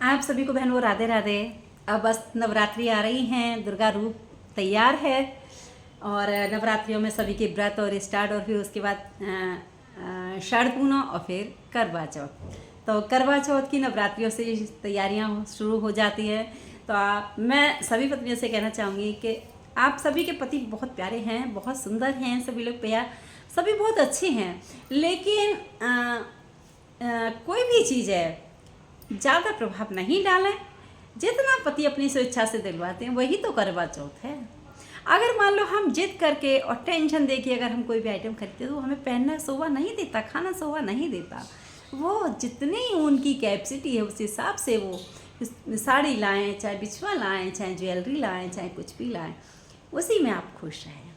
आप सभी को बहनों राधे राधे। अब बस नवरात्रि आ रही हैं, दुर्गा रूप तैयार है और नवरात्रियों में सभी के व्रत और स्टार्ट, और फिर उसके बाद शारद पूर्णिमा और फिर करवा चौथ। तो करवा चौथ की नवरात्रियों से तैयारियां शुरू हो जाती है। तो मैं सभी पत्नियों से कहना चाहूँगी कि आप सभी के पति बहुत प्यारे हैं, बहुत सुंदर हैं, सभी लोग प्यार, सभी बहुत अच्छे हैं, लेकिन कोई भी चीज़ है ज़्यादा प्रभाव नहीं डालें। जितना पति अपनी स्वेच्छा से दिलवाते हैं वही तो करवा चौथ है। अगर मान लो हम जिद करके और टेंशन दे के अगर हम कोई भी आइटम खरीदते तो हमें पहनना शोभा नहीं देता, खाना शोभा नहीं देता। वो जितनी उनकी कैपेसिटी है उस हिसाब से वो साड़ी लाएं, चाहे बिछुआ लाएं, चाहे ज्वेलरी लाएं, चाहे कुछ भी लाएं, उसी में आप खुश रहें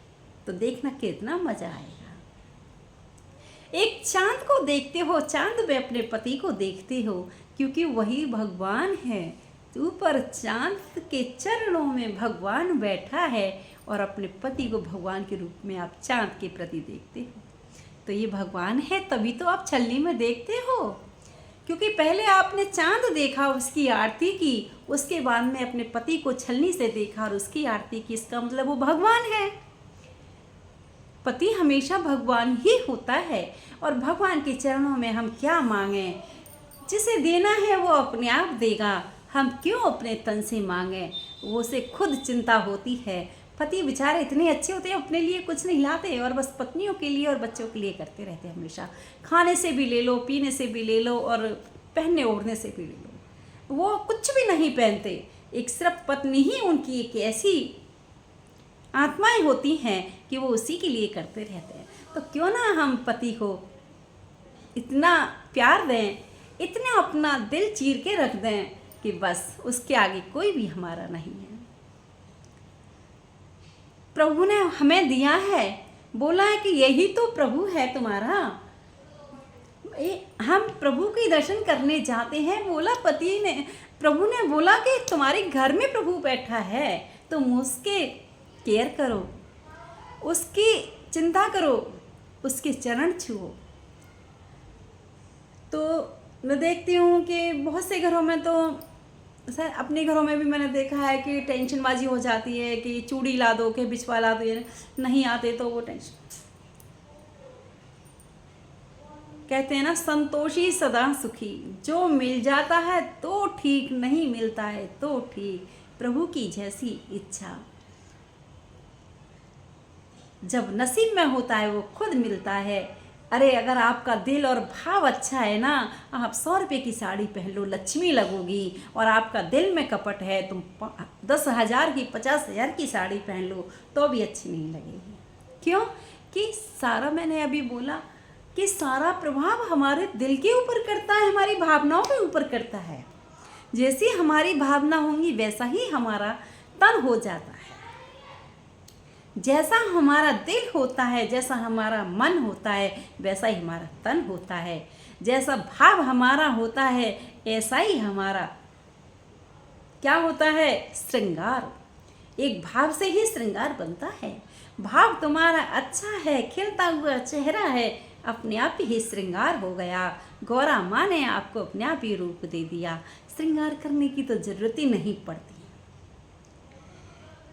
तो देखना कितना मज़ा आएगा। एक चांद को देखते हो, चांद में अपने पति को देखते हो, क्योंकि वही भगवान है। ऊपर चांद के चरणों में भगवान बैठा है और अपने पति को भगवान के रूप में आप चांद के प्रति देखते हो। तो ये भगवान है, तभी तो आप छलनी में देखते हो, क्योंकि पहले आपने चांद देखा, उसकी आरती की, उसके बाद में अपने पति को छलनी से देखा और उसकी आरती की। इसका मतलब वो भगवान है। पति हमेशा भगवान ही होता है और भगवान के चरणों में हम क्या मांगें, जिसे देना है वो अपने आप देगा। हम क्यों अपने तन से मांगें, वो उसे खुद चिंता होती है। पति बेचारे इतने अच्छे होते हैं, अपने लिए कुछ नहीं लाते और बस पत्नियों के लिए और बच्चों के लिए करते रहते हैं। हमेशा खाने से भी ले लो, पीने से भी ले लो और पहनने ओढ़ने से भी ले लो। वो कुछ भी नहीं पहनते, एक सिर्फ पत्नी ही उनकी एक ऐसी आत्माएं होती हैं कि वो उसी के लिए करते रहते हैं। तो क्यों ना हम पति को इतना प्यार दें, इतना अपना दिल चीर के रख दें कि बस उसके आगे कोई भी हमारा नहीं है। प्रभु ने हमें दिया है, बोला है कि यही तो प्रभु है तुम्हारा। हम प्रभु के दर्शन करने जाते हैं, बोला पति ने, प्रभु ने बोला कि तुम्हारे घर में प्रभु बैठा है, तुम उसके केयर करो, उसकी चिंता करो, उसके चरण छुओ। तो मैं देखती हूँ कि बहुत से घरों में, तो सर अपने घरों में भी मैंने देखा है कि टेंशनबाजी हो जाती है कि चूड़ी ला दो, कि बिछवा ला दो, नहीं आते तो वो टेंशन। कहते हैं ना, संतोषी सदा सुखी, जो मिल जाता है तो ठीक, नहीं मिलता है तो ठीक, प्रभु की जैसी इच्छा। जब नसीब में होता है वो खुद मिलता है। अरे अगर आपका दिल और भाव अच्छा है ना, आप 100 रुपये की साड़ी पहन लो, लक्ष्मी लगोगी। और आपका दिल में कपट है, तुम 10,000 की, 50,000 की साड़ी पहन लो तो भी अच्छी नहीं लगेगी। क्यों? कि सारा, मैंने अभी बोला कि सारा प्रभाव हमारे दिल के ऊपर करता है, हमारी भावनाओं के ऊपर करता है। जैसी हमारी भावना होंगी वैसा ही हमारा तन हो जाता है। जैसा हमारा दिल होता है, जैसा हमारा मन होता है, वैसा ही हमारा तन होता है। जैसा भाव हमारा होता है, ऐसा ही हमारा क्या होता है, श्रृंगार। एक भाव से ही श्रृंगार बनता है। भाव तुम्हारा अच्छा है, खिलता हुआ चेहरा है, अपने आप ही श्रृंगार हो गया। गौरा माँ ने आपको अपने आप ही रूप दे दिया, श्रृंगार करने की तो जरूरत ही नहीं पड़ती।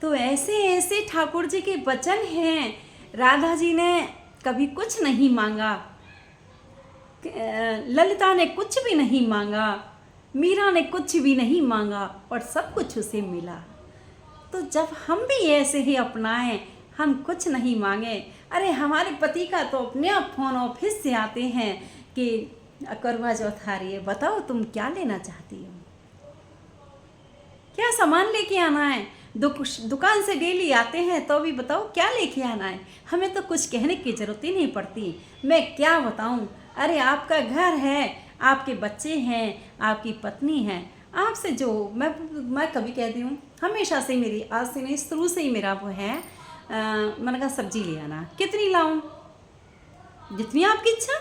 तो ऐसे ऐसे ठाकुर जी के वचन हैं। राधा जी ने कभी कुछ नहीं मांगा, ललिता ने कुछ भी नहीं मांगा, मीरा ने कुछ भी नहीं मांगा और सब कुछ उसे मिला। तो जब हम भी ऐसे ही अपनाएं, हम कुछ नहीं मांगे। अरे हमारे पति का तो अपने आप फोन ऑफिस से आते हैं कि करवा चौथ आ रही है, बताओ तुम क्या लेना चाहती हो, क्या सामान लेके आना है। दुकान से डेली आते हैं तो भी बताओ क्या लेके आना है। हमें तो कुछ कहने की ज़रूरत ही नहीं पड़ती, मैं क्या बताऊं। अरे आपका घर है, आपके बच्चे हैं, आपकी पत्नी है, आपसे जो मैं कभी कहती हूँ, हमेशा से मेरी, आज से नहीं शुरू से ही मेरा वो है, मैंने कहा सब्जी ले आना, कितनी लाऊं, जितनी आपकी इच्छा।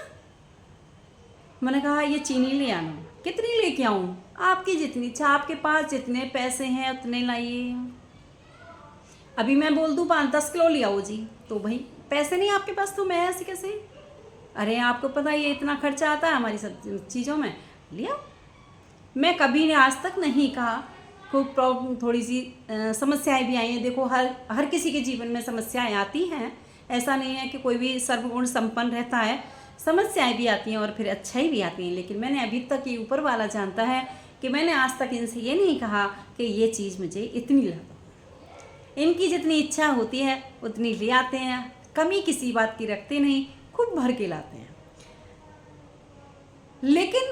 मैंने कहा ये चीनी ले आना, कितनी लेके आऊँ, आपकी जितनी इच्छा, आपके पास जितने पैसे हैं उतने लाइए। अभी मैं बोल दूँ 5-10 किलो ले आओ जी, तो भाई पैसे नहीं आपके पास तो मैं ऐसे कैसे। अरे आपको पता है ये इतना खर्चा आता है हमारी सब चीज़ों में, ले आओ। मैं कभी ने आज तक नहीं कहा। खूब प्रॉब्लम, थोड़ी सी समस्याएं भी आई हैं। देखो, हर किसी के जीवन में समस्याएं आती हैं। ऐसा नहीं है कि कोई भी सर्वगुण संपन्न रहता है। समस्याएं भी आती हैं और फिर अच्छाई भी आती हैं। लेकिन मैंने अभी तक, ये ऊपर वाला जानता है कि मैंने आज तक इनसे ये नहीं कहा कि ये चीज़ मुझे इतनी ला दो। इनकी जितनी इच्छा होती है उतनी ले आते हैं। कमी किसी बात की रखते नहीं, खूब भर के लाते हैं। लेकिन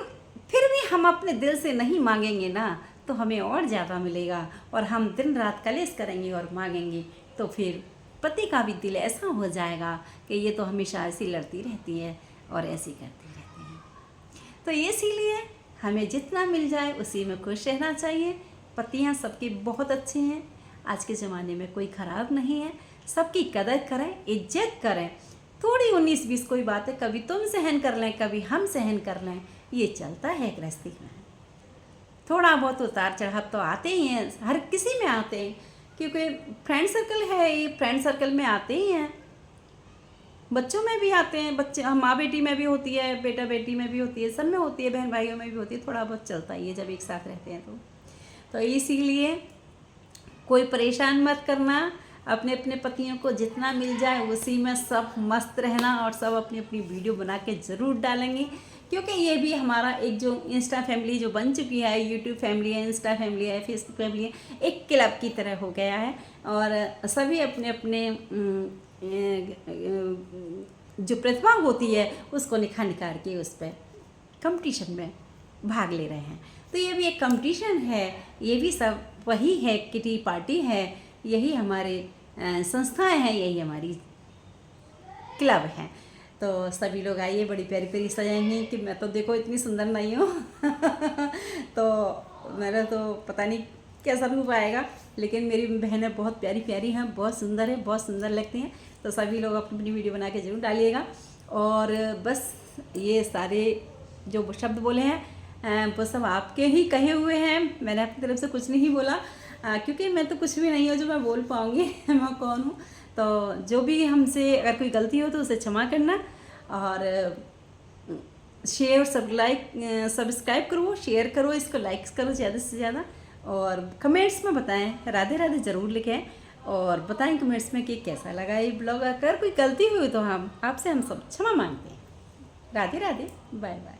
फिर भी हम अपने दिल से नहीं मांगेंगे ना, तो हमें और ज़्यादा मिलेगा। और हम दिन रात कलेश करेंगे और मांगेंगे, तो फिर पति का भी दिल ऐसा हो जाएगा कि ये तो हमेशा ऐसी लड़ती रहती है और ऐसी करती रहती है। तो इसीलिए हमें जितना मिल जाए उसी में खुश रहना चाहिए। पतियाँ सबके बहुत अच्छे हैं। आज के ज़माने में कोई ख़राब नहीं है। सबकी कदर करें, इज्जत करें। थोड़ी 19-20 कोई बात है, कभी तुम सहन कर लें, कभी हम सहन कर लें, ये चलता है गृहस्थी में। थोड़ा बहुत उतार चढ़ाव तो आते ही हैं, हर किसी में आते हैं, क्योंकि फ्रेंड सर्कल है, ये फ्रेंड सर्कल में आते ही हैं। बच्चों में भी आते हैं, बच्चे माँ बेटी में भी होती है, बेटा बेटी में भी होती है, सब में होती है, बहन भाइयों में भी होती है। थोड़ा बहुत चलता ही है जब एक साथ रहते हैं तो इसीलिए कोई परेशान मत करना। अपने अपने पतियों को जितना मिल जाए उसी में सब मस्त रहना। और सब अपनी अपनी वीडियो बना के ज़रूर डालेंगे, क्योंकि ये भी हमारा एक जो इंस्टा फैमिली जो बन चुकी है, यूट्यूब फैमिली है, इंस्टा फैमिली है, फेसबुक फैमिली है, एक क्लब की तरह हो गया है। और सभी अपने अपने जो प्रतिभा होती है उसको निखार के उस पर कंपटीशन में भाग ले रहे हैं। तो ये भी एक कंपटीशन है, ये भी सब वही है, किटी पार्टी है, यही हमारे संस्थाएं हैं, यही हमारी क्लब है। तो सभी लोग आइए, बड़ी प्यारी प्यारी सजाएंगी कि मैं तो देखो इतनी सुंदर नहीं हूँ तो मेरा तो पता नहीं कैसा रूप आएगा, लेकिन मेरी बहनें बहुत प्यारी प्यारी हैं, बहुत सुंदर है, बहुत सुंदर लगती हैं। तो सभी लोग अपनी अपनी वीडियो बना के ज़रूर डालिएगा। और बस ये सारे जो शब्द बोले हैं वो सब आपके ही कहे हुए हैं। मैंने अपनी तरफ से कुछ नहीं बोला, क्योंकि मैं तो कुछ भी नहीं हूँ जो मैं बोल पाऊँगी मैं कौन हूँ। तो जो भी हमसे अगर कोई गलती हो तो उसे क्षमा करना। और शेयर, सब्सक्राइब करो, शेयर करो, इसको लाइक्स करो ज़्यादा से ज़्यादा। और कमेंट्स में बताएं, राधे राधे ज़रूर लिखें और बताएं कमेंट्स में कि कैसा लगा ये ब्लॉग। अगर कोई गलती हुई तो हम आपसे सब क्षमा मांगते हैं। Radhe Radhe, bye bye.